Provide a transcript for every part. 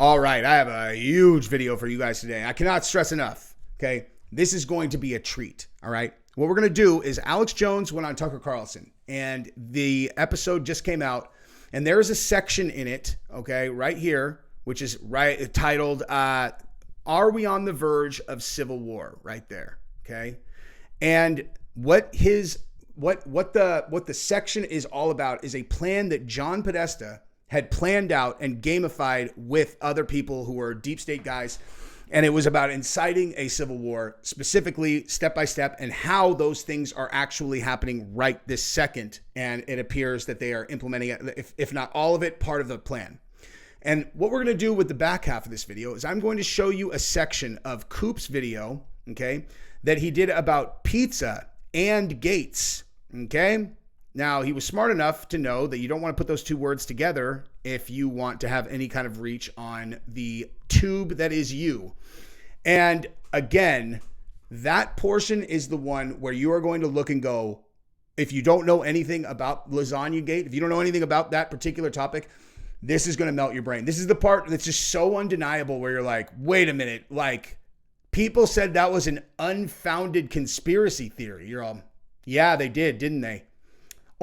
All right, I have a huge video for you guys today. I cannot stress enough, okay? This is going to be a treat, all right? What we're going to do is Alex Jones went on Tucker Carlson, and the episode just came out, and there is a section in it, okay, right here, which is titled, Are We on the Verge of Civil War? Right there, okay? And what the section is all about is a plan that John Podesta had planned out and gamified with other people who were deep state guys. And it was about inciting a civil war, specifically step by step, and how those things are actually happening right this second. And it appears that they are implementing it, if not all of it, part of the plan. And what we're going to do with the back half of this video is I'm going to show you a section of Coop's video, okay, that he did about pizza and Gates, okay? Now, he was smart enough to know that you don't want to put those two words together if you want to have any kind of reach on the tube that is you. And again, that portion is the one where you are going to look and go, if you don't know anything about Lasagna Gate, if you don't know anything about that particular topic, this is going to melt your brain. This is the part that's just so undeniable where you're like, wait a minute, like people said that was an unfounded conspiracy theory. You're all, yeah, they did, didn't they?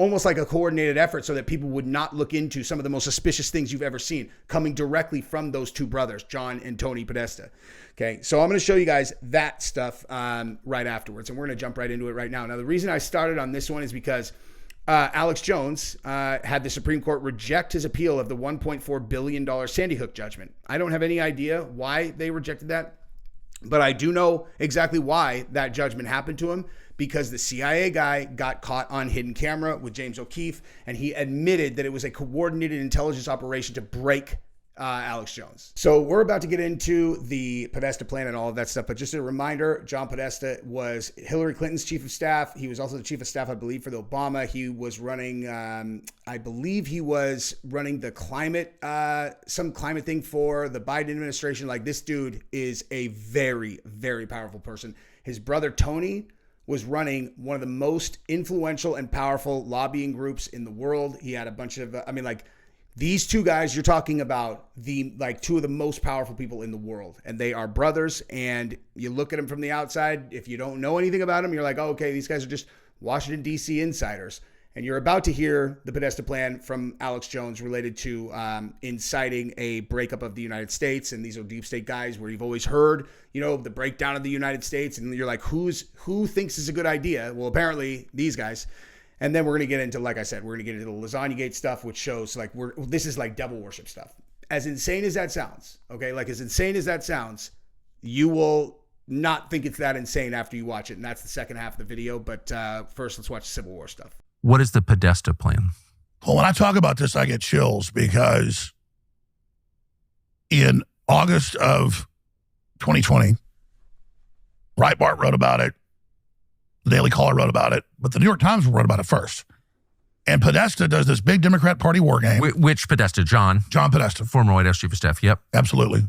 Almost like a coordinated effort so that people would not look into some of the most suspicious things you've ever seen coming directly from those two brothers, John and Tony Podesta. Okay, so I'm going to show you guys that stuff right afterwards, and we're going to jump right into it right now. Now, the reason I started on this one is because Alex Jones had the Supreme Court reject his appeal of the $1.4 billion Sandy Hook judgment. I don't have any idea why they rejected that, but I do know exactly why that judgment happened to him, because the CIA guy got caught on hidden camera with James O'Keefe, and he admitted that it was a coordinated intelligence operation to break Alex Jones. So we're about to get into the Podesta Plan and all of that stuff, but just a reminder, John Podesta was Hillary Clinton's chief of staff. He was also the chief of staff, I believe, for the Obama. He was running, I believe he was running the climate, some climate thing for the Biden administration. Like, this dude is a very, very powerful person. His brother, Tony, was running one of the most influential and powerful lobbying groups in the world. He had a bunch of, these two guys, you're talking about two of the most powerful people in the world, and they are brothers. And you look at them from the outside, if you don't know anything about them, you're like, oh, okay, these guys are just Washington, D.C. insiders. And you're about to hear the Podesta Plan from Alex Jones related to inciting a breakup of the United States. And these are deep state guys where you've always heard, the breakdown of the United States. And you're like, who thinks is a good idea? Well, apparently these guys. And then we're going to get into, like I said, we're going to get into the Lasagna Gate stuff, which shows like this is like devil worship stuff. As insane as that sounds, okay? Like, as insane as that sounds, you will not think it's that insane after you watch it. And that's the second half of the video. But first, let's watch the Civil War stuff. What is the Podesta Plan? Well, when I talk about this, I get chills because in August of 2020, Breitbart wrote about it, the Daily Caller wrote about it, but the New York Times wrote about it first. And Podesta does this big Democrat Party war game. Which Podesta? John Podesta. Former White House Chief of Staff, yep. Absolutely.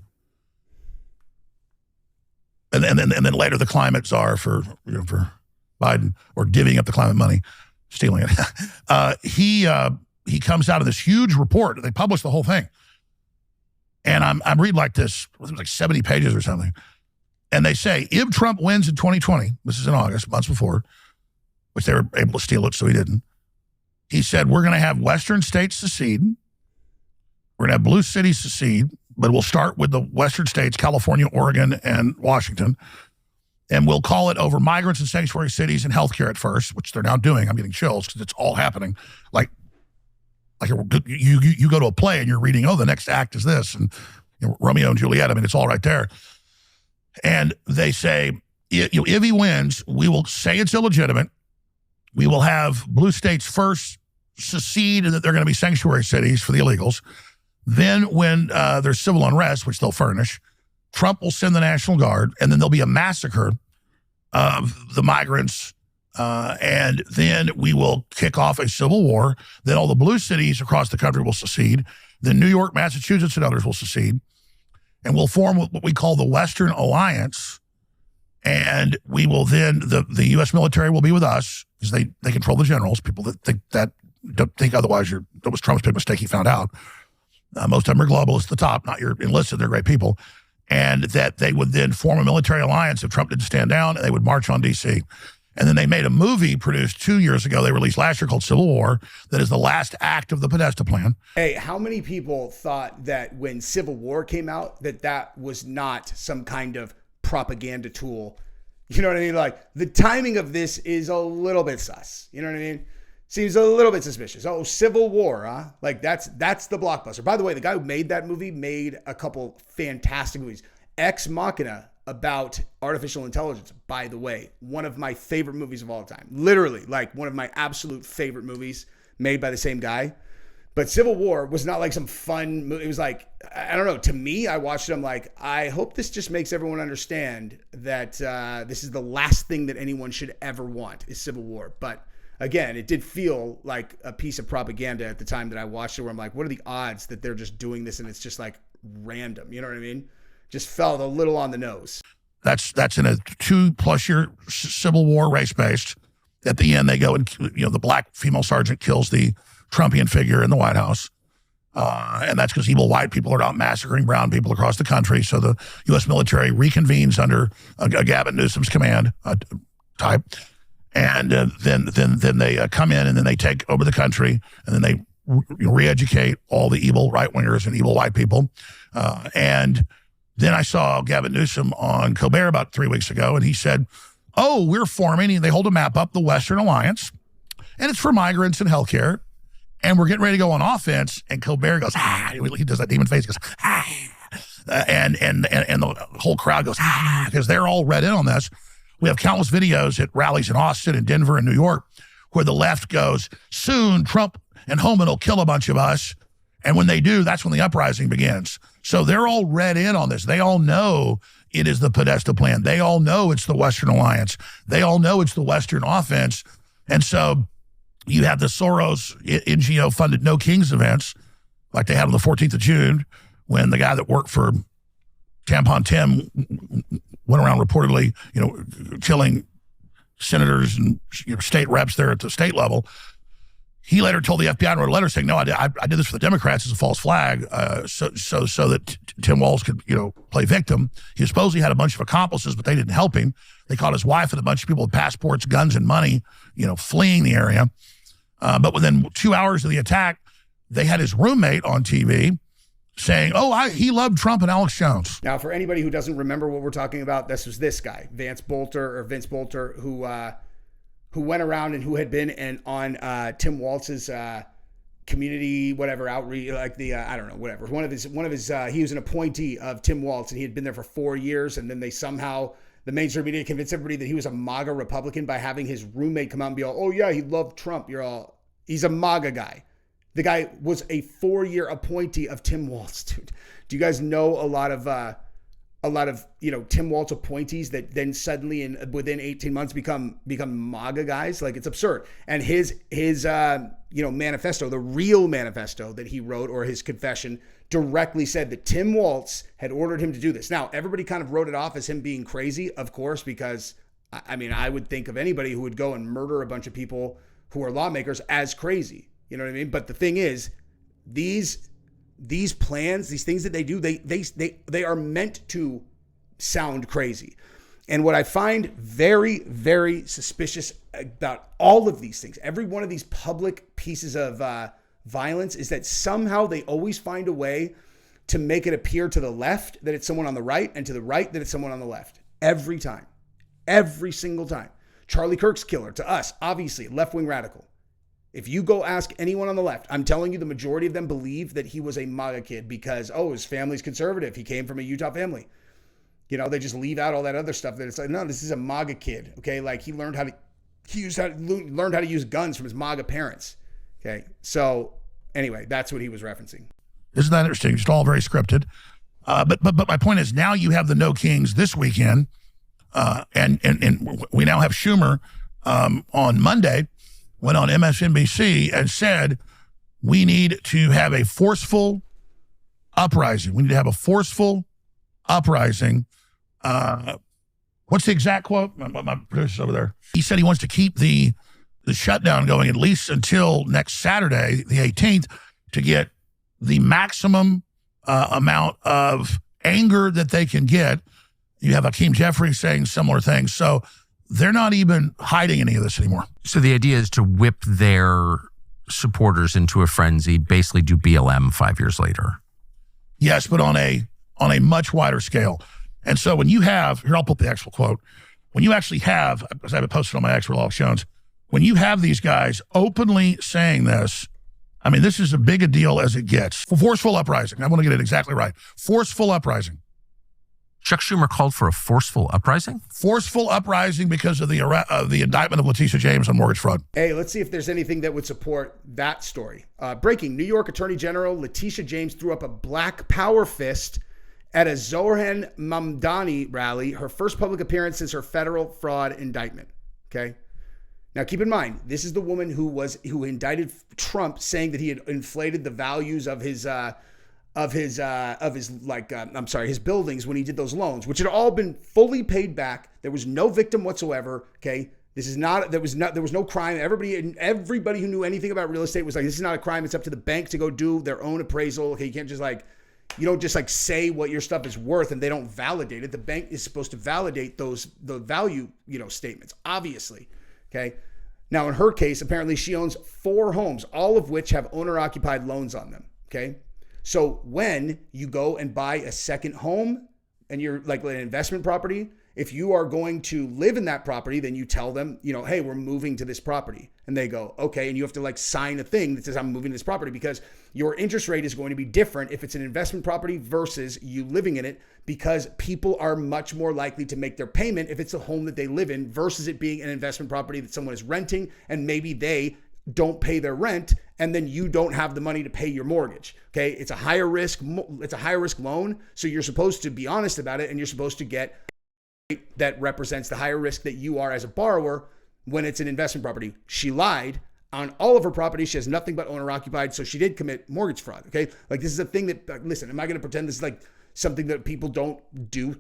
And then later the climate czar for Biden, or divvying up the climate money. Stealing it. He comes out of this huge report. They published the whole thing. And I'm reading like this, it was like 70 pages or something. And they say, if Trump wins in 2020, this is in August, months before, which they were able to steal it, so he didn't. He said, we're going to have Western states secede. We're going to have blue cities secede, but we'll start with the Western states, California, Oregon, and Washington. And we'll call it over migrants and sanctuary cities and healthcare at first, which they're now doing. I'm getting chills because it's all happening. Like you go to a play and you're reading, oh, the next act is this. And Romeo and Juliet, it's all right there. And they say, if he wins, we will say it's illegitimate. We will have blue states first secede and that they're going to be sanctuary cities for the illegals. Then when there's civil unrest, which they'll furnish, Trump will send the National Guard, and then there'll be a massacre of the migrants, and then we will kick off a civil war. Then all the blue cities across the country will secede. Then New York, Massachusetts, and others will secede. And we'll form what we call the Western Alliance, and we will then, the U.S. military will be with us, because they control the generals. People that think otherwise, that was Trump's big mistake, he found out. most of them are globalists at the top, not your enlisted, they're great people, and that they would then form a military alliance if Trump didn't stand down, and they would march on D.C. And then they made a movie produced 2 years ago, they released last year, called Civil War, that is the last act of the Podesta Plan. Hey, how many people thought that when Civil War came out, that was not some kind of propaganda tool? You know what I mean? Like, the timing of this is a little bit sus. You know what I mean? Seems a little bit suspicious. Oh, Civil War, huh? Like, that's the blockbuster. By the way, the guy who made that movie made a couple fantastic movies. Ex Machina, about artificial intelligence, by the way, one of my favorite movies of all time. Literally, like, one of my absolute favorite movies made by the same guy. But Civil War was not like some fun movie. It was like, I don't know, to me, I watched it, I'm like, I hope this just makes everyone understand that this is the last thing that anyone should ever want, is Civil War. But again, it did feel like a piece of propaganda at the time that I watched it, where I'm like, what are the odds that they're just doing this and it's just like random? You know what I mean? Just felt a little on the nose. That's in a 2+ year Civil War, race-based. At the end, they go and, the black female sergeant kills the Trumpian figure in the White House. And that's because evil white people are out massacring brown people across the country. So the U.S. military reconvenes under a Gavin Newsom's command type. And then they come in, and then they take over the country, and then they re-educate all the evil right-wingers and evil white people. And then I saw Gavin Newsom on Colbert about 3 weeks ago, and he said, oh, we're forming, and they hold a map up, the Western Alliance, and it's for migrants and healthcare, and we're getting ready to go on offense. And Colbert goes, ah, he does that demon face, he goes, ah, and the whole crowd goes, ah, because they're all read in on this. We have countless videos at rallies in Austin and Denver and New York where the left goes, soon Trump and Homan will kill a bunch of us. And when they do, that's when the uprising begins. So they're all read in on this. They all know it is the Podesta Plan. They all know it's the Western Alliance. They all know it's the Western offense. And so you have the Soros NGO-funded No Kings events, like they had on the 14th of June, when the guy that worked for Tampon Tim went around reportedly, killing senators and state reps there at the state level. He later told the FBI and wrote a letter saying, no, I did this for the Democrats as a false flag, so that Tim Walz could, play victim. He supposedly had a bunch of accomplices, but they didn't help him. They caught his wife and a bunch of people with passports, guns, and money, fleeing the area. But within 2 hours of the attack, they had his roommate on TV saying, he loved Trump and Alex Jones. Now, for anybody who doesn't remember what we're talking about, this was this guy, Vince Bolter, who went around and who had been on Tim Walz's community, whatever, outreach, like I don't know, whatever. One of his, he was an appointee of Tim Walz, and he had been there for 4 years. And then the mainstream media convinced everybody that he was a MAGA Republican by having his roommate come out and be all, oh yeah, he loved Trump. He's a MAGA guy. The guy was a 4-year appointee of Tim Walz, dude. Do you guys know a lot of Tim Walz appointees that then suddenly within 18 months become MAGA guys? Like, it's absurd. And his manifesto, the real manifesto that he wrote, or his confession, directly said that Tim Walz had ordered him to do this. Now, everybody kind of wrote it off as him being crazy, of course, because I would think of anybody who would go and murder a bunch of people who are lawmakers as crazy. You know what I mean? But the thing is, these plans, these things that they do, they are meant to sound crazy. And what I find very, very suspicious about all of these things, every one of these public pieces of violence, is that somehow they always find a way to make it appear to the left that it's someone on the right, and to the right that it's someone on the left. Every time. Every single time. Charlie Kirk's killer, to us, obviously, left-wing radical. If you go ask anyone on the left, I'm telling you, the majority of them believe that he was a MAGA kid because, his family's conservative. He came from a Utah family. They just leave out all that other stuff that it's like, no, this is a MAGA kid. Okay. Like, he learned how to use guns from his MAGA parents. Okay. So anyway, that's what he was referencing. Isn't that interesting? Just all very scripted. But my point is, now you have the No Kings this weekend. And we now have Schumer on Monday, went on MSNBC and said, we need to have a forceful uprising. We need to have a forceful uprising. What's the exact quote? My producer's over there. He said he wants to keep the shutdown going at least until next Saturday, the 18th, to get the maximum amount of anger that they can get. You have Hakeem Jeffries saying similar things. So they're not even hiding any of this anymore. So the idea is to whip their supporters into a frenzy, basically do BLM 5 years later. Yes, but on a much wider scale. And so when you have, here I'll put the actual quote, when you actually have, as I have it posted on my X for Alex Jones, when you have these guys openly saying this, I mean, this is as big a deal as it gets. Forceful uprising. I want to get it exactly right. Forceful uprising. Chuck Schumer called for a forceful uprising? Forceful uprising because of the indictment of Letitia James on mortgage fraud. Hey, let's see if there's anything that would support that story. Breaking, New York Attorney General Letitia James threw up a black power fist at a Zohran Mamdani rally, her first public appearance since her federal fraud indictment. Okay. Now, keep in mind, this is the woman who indicted Trump, saying that he had inflated the values of his buildings when he did those loans, which had all been fully paid back. There was no victim whatsoever. Okay. There was no crime. Everybody who knew anything about real estate was like, this is not a crime. It's up to the bank to go do their own appraisal. Okay. You can't just you don't just say what your stuff is worth and they don't validate it. The bank is supposed to validate the value, statements, obviously. Okay. Now, in her case, apparently she owns 4 homes, all of which have owner-occupied loans on them. Okay. So when you go and buy a second home and you're like an investment property, if you are going to live in that property, then you tell them, hey, we're moving to this property. And they go, okay. And you have to sign a thing that says I'm moving to this property, because your interest rate is going to be different if it's an investment property versus you living in it, because people are much more likely to make their payment if it's a home that they live in versus it being an investment property that someone is renting and maybe they don't pay their rent and then you don't have the money to pay your mortgage. Okay. It's a higher risk loan. So you're supposed to be honest about it and you're supposed to get that represents the higher risk that you are as a borrower when it's an investment property. She lied on all of her properties. She has nothing but owner occupied. So she did commit mortgage fraud. Okay. This is a thing that, listen, am I going to pretend this is something that people don't do,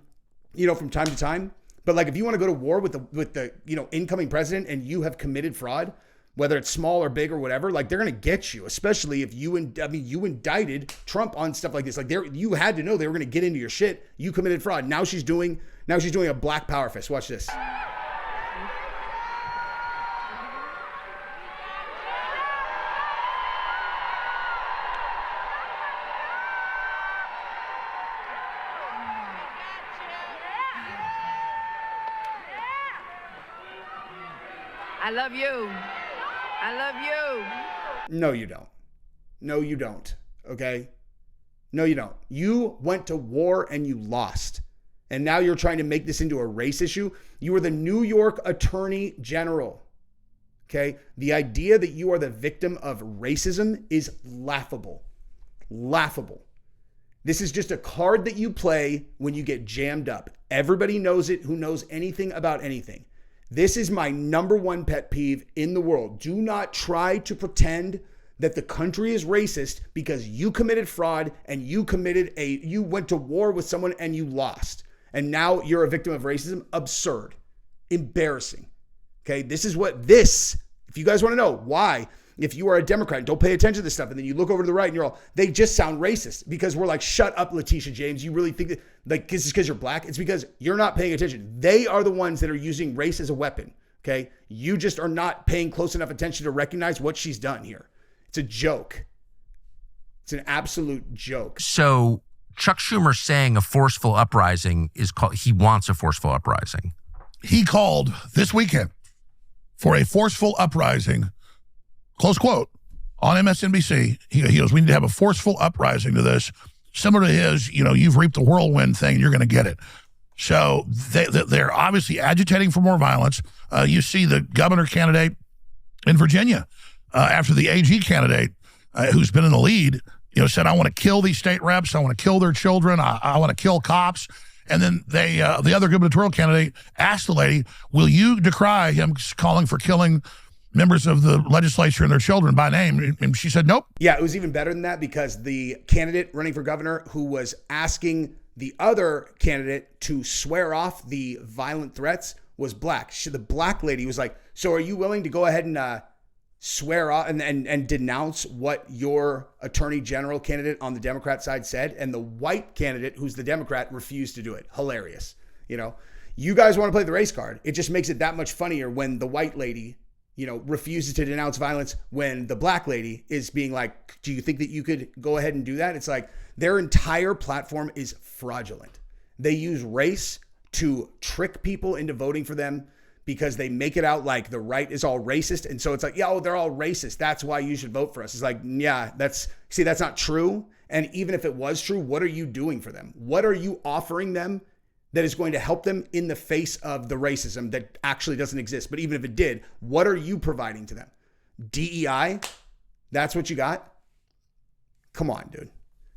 from time to time? But if you want to go to war with the incoming president and you have committed fraud, whether it's small or big or whatever, they're going to get you, especially if you indicted Trump on stuff like this. You had to know they were going to get into your shit. You committed fraud. Now she's doing a black power fist. Watch this. I love you. I love you. No, you don't. No, you don't. Okay? No, you don't. You went to war and you lost. And now you're trying to make this into a race issue. You were the New York Attorney General. Okay? The idea that you are the victim of racism is laughable. Laughable. This is just a card that you play when you get jammed up. Everybody knows it who knows anything about anything. This is my number one pet peeve in the world. Do not try to pretend that the country is racist because you committed fraud and you went to war with someone and you lost. And now you're a victim of racism. Absurd. Embarrassing. Okay. If you guys want to know why, if you are a Democrat, don't pay attention to this stuff. And then you look over to the right and you're all, they just sound racist, because we're shut up, Letitia James. You really think that this is because you're black? It's because you're not paying attention. They are the ones that are using race as a weapon. Okay. You just are not paying close enough attention to recognize what she's done here. It's a joke. It's an absolute joke. So Chuck Schumer saying a forceful uprising he wants a forceful uprising. He called this weekend for a forceful uprising, close quote, on MSNBC. He goes, we need to have a forceful uprising to this, similar to his, you've reaped the whirlwind thing, you're going to get it. So they're obviously agitating for more violence. You see the governor candidate in Virginia, after the AG candidate, who's been in the lead, said, I want to kill these state reps, I want to kill their children, I want to kill cops. And then the other gubernatorial candidate asked the lady, will you decry him calling for killing members of the legislature and their children by name? And she said, nope. Yeah, it was even better than that, because the candidate running for governor who was asking the other candidate to swear off the violent threats was black. The black lady was like, so are you willing to go ahead and swear off and denounce what your attorney general candidate on the Democrat side said, and the white candidate, who's the Democrat, refused to do it. Hilarious. You know, you guys want to play the race card. It just makes it that much funnier when the white lady, you know, refuses to denounce violence when the black lady is being like, do you think that you could go ahead and do that? It's like their entire platform is fraudulent. They use race to trick people into voting for them, because they make it out like the right is all racist. And so it's like, yeah, oh, they're all racist. That's why you should vote for us. It's like, yeah, that's not true. And even if it was true, what are you doing for them? What are you offering them that is going to help them in the face of the racism that actually doesn't exist? But even if it did, what are you providing to them? DEI? That's what you got? Come on, dude.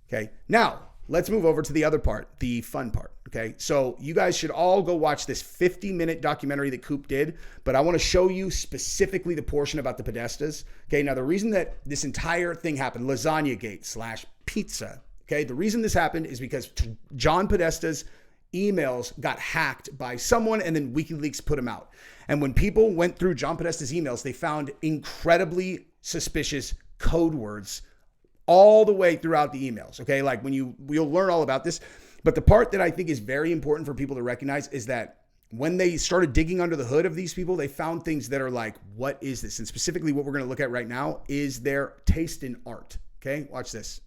Okay. Now, let's move over to the other part, the fun part. Okay. So you guys should all go watch this 50-minute documentary that Coop did, but I want to show you specifically the portion about the Podestas. Okay. Now, the reason that this entire thing happened, Lasagna Gate / pizza. Okay. The reason this happened is because John Podesta's emails got hacked by someone, and then WikiLeaks put them out. And when people went through John Podesta's emails, they found incredibly suspicious code words all the way throughout the emails. Okay. Like we'll learn all about this. But the part that I think is very important for people to recognize is that when they started digging under the hood of these people, they found things that are like, what is this? And specifically what we're going to look at right now is their taste in art. Okay. Watch this.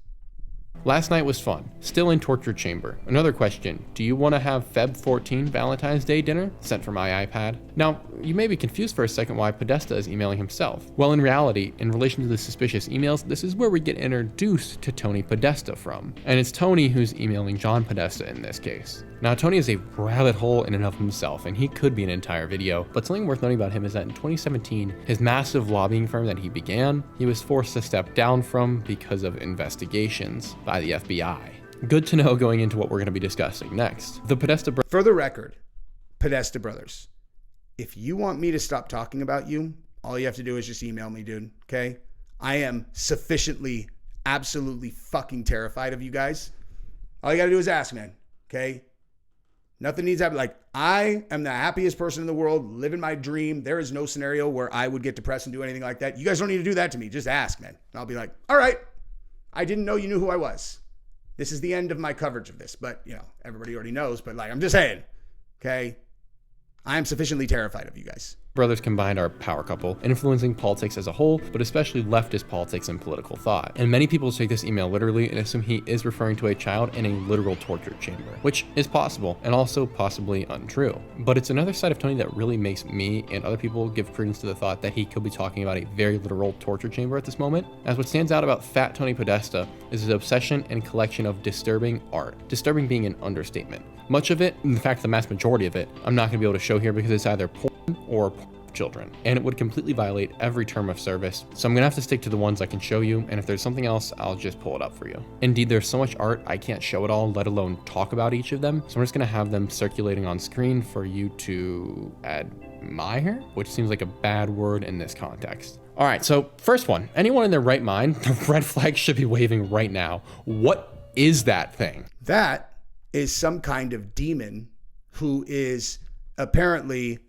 Last night was fun. Still in torture chamber. Another question. Do you want to have Feb 14 Valentine's Day dinner? Sent from my iPad. Now, you may be confused for a second why Podesta is emailing himself. Well, in reality, in relation to the suspicious emails, this is where we get introduced to Tony Podesta from. And it's Tony who's emailing John Podesta in this case. Now, Tony is a rabbit hole in and of himself, and he could be an entire video, but something worth noting about him is that in 2017, his massive lobbying firm that he began, he was forced to step down from because of investigations by the FBI. Good to know going into what we're going to be discussing next. The Podesta brothers. For the record, Podesta brothers, if you want me to stop talking about you, all you have to do is just email me, dude. Okay? I am sufficiently, absolutely fucking terrified of you guys. All you got to do is ask, man. Okay? Nothing needs to happen. Like, I am the happiest person in the world, living my dream. There is no scenario where I would get depressed and do anything like that. You guys don't need to do that to me. Just ask, man. And I'll be like, all right, I didn't know you knew who I was. This is the end of my coverage of this. But, you know, everybody already knows. But, like, I'm just saying, okay? I am sufficiently terrified of you guys. Brothers combined are a power couple, influencing politics as a whole, but especially leftist politics and political thought. And many people take this email literally and assume he is referring to a child in a literal torture chamber, which is possible and also possibly untrue. But it's another side of Tony that really makes me and other people give credence to the thought that he could be talking about a very literal torture chamber at this moment, as what stands out about Fat Tony Podesta is his obsession and collection of disturbing art, disturbing being an understatement. Much of it, in fact the mass majority of it, I'm not going to be able to show here because it's either porn or children, and it would completely violate every term of service, so I'm gonna have to stick to the ones I can show you, and if there's something else, I'll just pull it up for you. Indeed, there's so much art I can't show it all, let alone talk about each of them, so I'm just gonna have them circulating on screen for you to admire, which seems like a bad word in this context. All right, so first one, anyone in their right mind, the red flag should be waving right now. What is that thing? That is some kind of demon who is apparently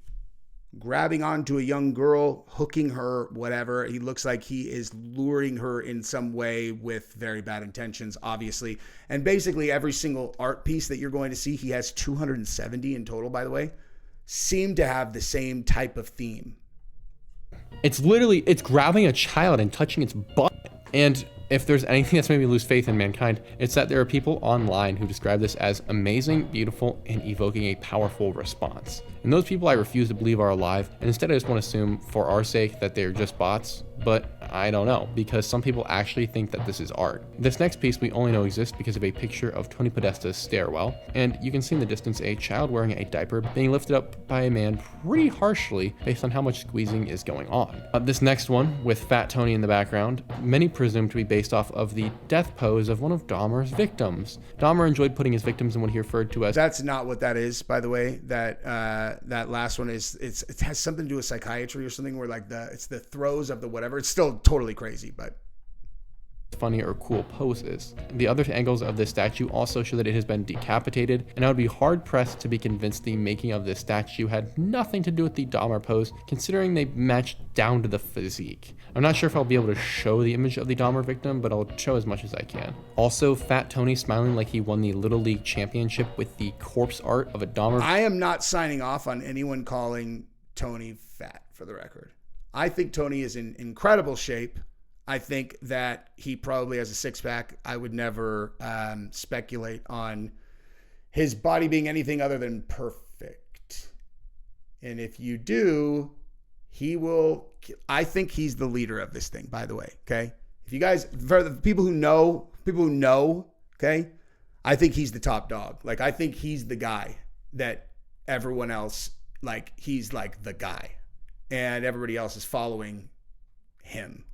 grabbing onto a young girl, hooking her, whatever. He looks like he is luring her in some way with very bad intentions, obviously. And basically every single art piece that you're going to see, he has 270 in total, by the way, seem to have the same type of theme. It's grabbing a child and touching its butt. And if there's anything that's made me lose faith in mankind, it's that there are people online who describe this as amazing, beautiful, and evoking a powerful response. And those people I refuse to believe are alive, and instead I just want to assume for our sake that they're just bots, but I don't know, because some people actually think that this is art. This next piece we only know exists because of a picture of Tony Podesta's stairwell, and you can see in the distance a child wearing a diaper being lifted up by a man pretty harshly based on how much squeezing is going on. This next one, with Fat Tony in the background, many presume to be based off of the death pose of one of Dahmer's victims. Dahmer enjoyed putting his victims in what he referred to as... That's not what that is, by the way. That last one is, it has something to do with psychiatry or something where like it's the throes of the whatever. It's still totally crazy, but funny or cool poses. The other angles of this statue also show that it has been decapitated, and I would be hard pressed to be convinced the making of this statue had nothing to do with the Dahmer pose, considering they matched down to the physique. I'm not sure if I'll be able to show the image of the Dahmer victim, but I'll show as much as I can. Also, Fat Tony smiling like he won the Little League Championship with the corpse art of a Dahmer. I am not signing off on anyone calling Tony fat, for the record. I think Tony is in incredible shape. I think that he probably has a six-pack. I would never speculate on his body being anything other than perfect. And if you do, he will. I think he's the leader of this thing, by the way. Okay. If you guys, for the people who know, okay, I think he's the top dog. Like, I think he's the guy that everyone else, like, he's like the guy. And everybody else is following him.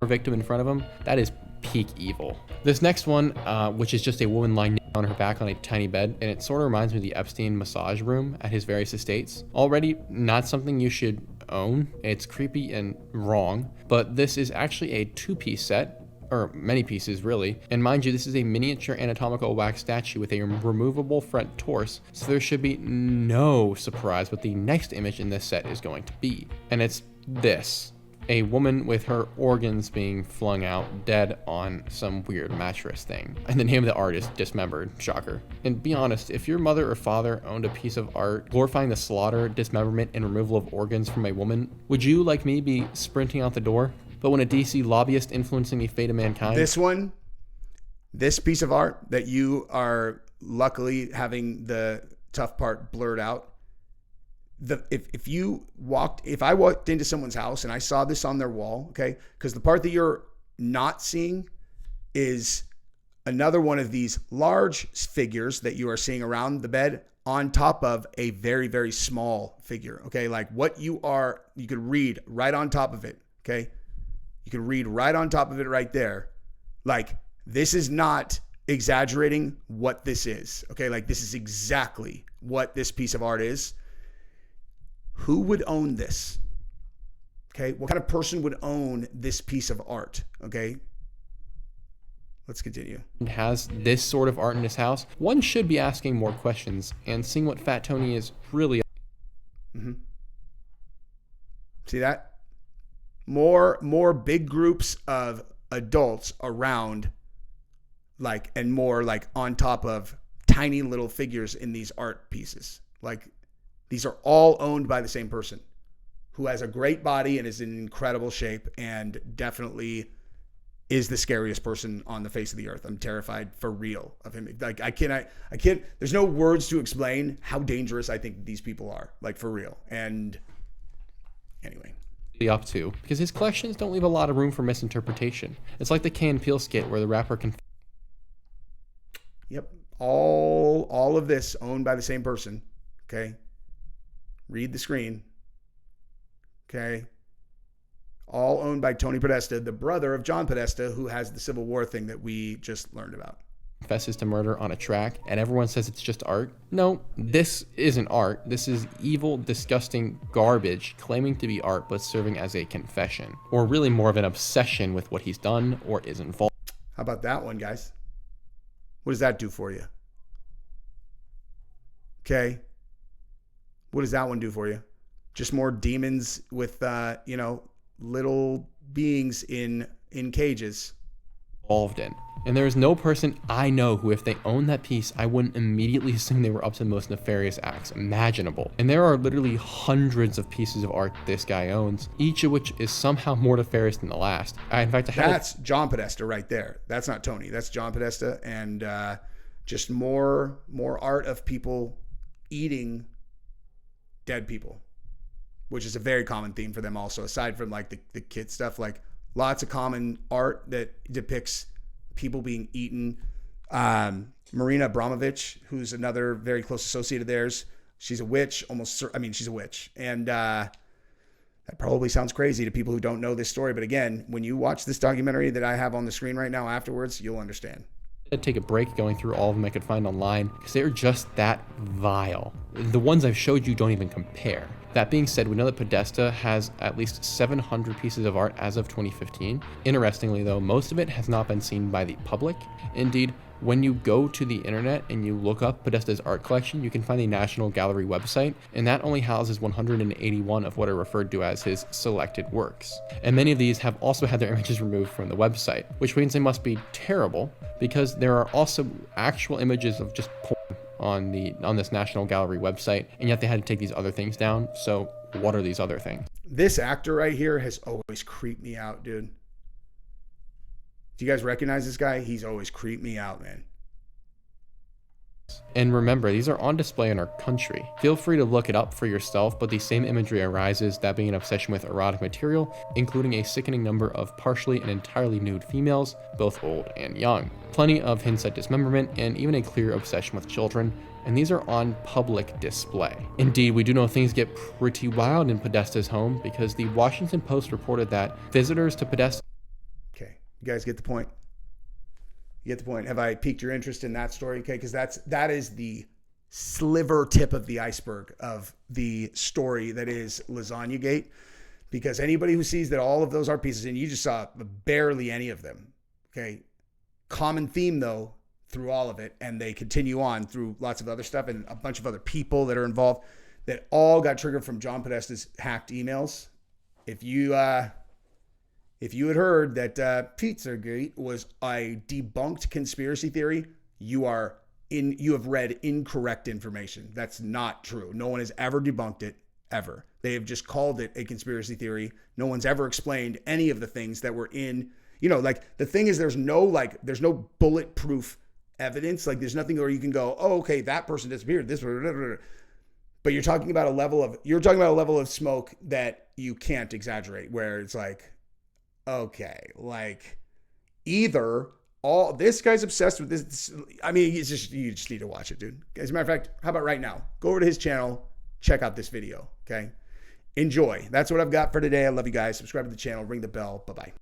Victim in front of him, that is peak evil. This next one, which is just a woman lying on her back on a tiny bed, and it sort of reminds me of the Epstein massage room at his various estates. Already not something you should own. It's creepy and wrong, but this is actually a two-piece set, or many pieces really. And mind you, this is a miniature anatomical wax statue with a removable front torso, so there should be no surprise what the next image in this set is going to be. And it's this. A woman with her organs being flung out dead on some weird mattress thing. And the name of the art is Dismembered. Shocker. And be honest, if your mother or father owned a piece of art glorifying the slaughter, dismemberment, and removal of organs from a woman, would you, like me, be sprinting out the door? But when a DC lobbyist influencing the fate of mankind... This piece of art that you are luckily having the tough part blurred out, if I walked into someone's house and I saw this on their wall, okay, because the part that you're not seeing is another one of these large figures that you are seeing around the bed on top of a very, very small figure, okay? Like what you could read right on top of it, okay? You could read right on top of it right there. Like, this is not exaggerating what this is, okay? Like, this is exactly what this piece of art is. Who would own this? Okay, what kind of person would own this piece of art? Okay, let's continue. Has this sort of art in his house, one should be asking more questions and seeing what Fat Tony is really. See that? More big groups of adults around, like, and more like on top of tiny little figures in these art pieces. Like, these are all owned by the same person who has a great body and is in incredible shape and definitely is the scariest person on the face of the earth. I'm terrified for real of him. Like, I can't, there's no words to explain how dangerous I think these people are, like, for real. And anyway. Up to, because his collections don't leave a lot of room for misinterpretation. It's like the Key and Peele skit where the rapper can. Yep. All of this owned by the same person. Okay. Read the screen. Okay. All owned by Tony Podesta, the brother of John Podesta, who has the Civil War thing that we just learned about. Confesses to murder on a track, and everyone says it's just art. No, this isn't art. This is evil, disgusting garbage claiming to be art, but serving as a confession, or really more of an obsession with what he's done or is involved. How about that one, guys? What does that do for you? Okay. What does that one do for you? Just more demons with, little beings in cages. Involved in. And there is no person I know who, if they own that piece, I wouldn't immediately assume they were up to the most nefarious acts imaginable. And there are literally hundreds of pieces of art this guy owns, each of which is somehow more nefarious than the last. That's John Podesta right there. That's not Tony. That's John Podesta, and just more art of people eating dead people, which is a very common theme for them also, aside from like the kid stuff. Like, lots of common art that depicts people being eaten. Marina Abramovich, who's another very close associate of theirs, she's a witch, she's a witch. And that probably sounds crazy to people who don't know this story. But again, when you watch this documentary that I have on the screen right now afterwards, you'll understand. I'd take a break going through all of them I could find online because they're just that vile. The ones I've showed you don't even compare. That being said, we know that Podesta has at least 700 pieces of art as of 2015. Interestingly though, most of it has not been seen by the public. Indeed, when you go to the internet and you look up Podesta's art collection, you can find the National Gallery website, and that only houses 181 of what are referred to as his selected works. And many of these have also had their images removed from the website, which means they must be terrible, because there are also actual images of just porn on this National Gallery website, and yet they had to take these other things down. So what are these other things? This actor right here has always creeped me out, dude. Do you guys recognize this guy? He's always creeped me out, man. And remember, these are on display in our country. Feel free to look it up for yourself, but the same imagery arises, that being an obsession with erotic material, including a sickening number of partially and entirely nude females, both old and young. Plenty of hints at dismemberment, and even a clear obsession with children, and these are on public display. Indeed, we do know things get pretty wild in Podesta's home, because the Washington Post reported that visitors to Podesta... Okay, you guys get the point? You get the point. Have I piqued your interest in that story? Okay, because that is the sliver tip of the iceberg of the story that is Lasagna Gate. Because anybody who sees that all of those art pieces, and you just saw barely any of them, okay? Common theme though through all of it, and they continue on through lots of other stuff and a bunch of other people that are involved that all got triggered from John Podesta's hacked emails. If you had heard that Pizzagate was a debunked conspiracy theory, you have read incorrect information. That's not true. No one has ever debunked it, ever. They have just called it a conspiracy theory. No one's ever explained any of the things that were in, like the thing is there's no bulletproof evidence. Like there's nothing where you can go, oh, okay, that person disappeared. But you're talking about a level of smoke that you can't exaggerate, where it's like, okay, like either this guy's obsessed with this. I mean, you just need to watch it, dude. As a matter of fact, how about right now? Go over to his channel, check out this video, okay? Enjoy. That's what I've got for today. I love you guys. Subscribe to the channel, ring the bell. Bye-bye.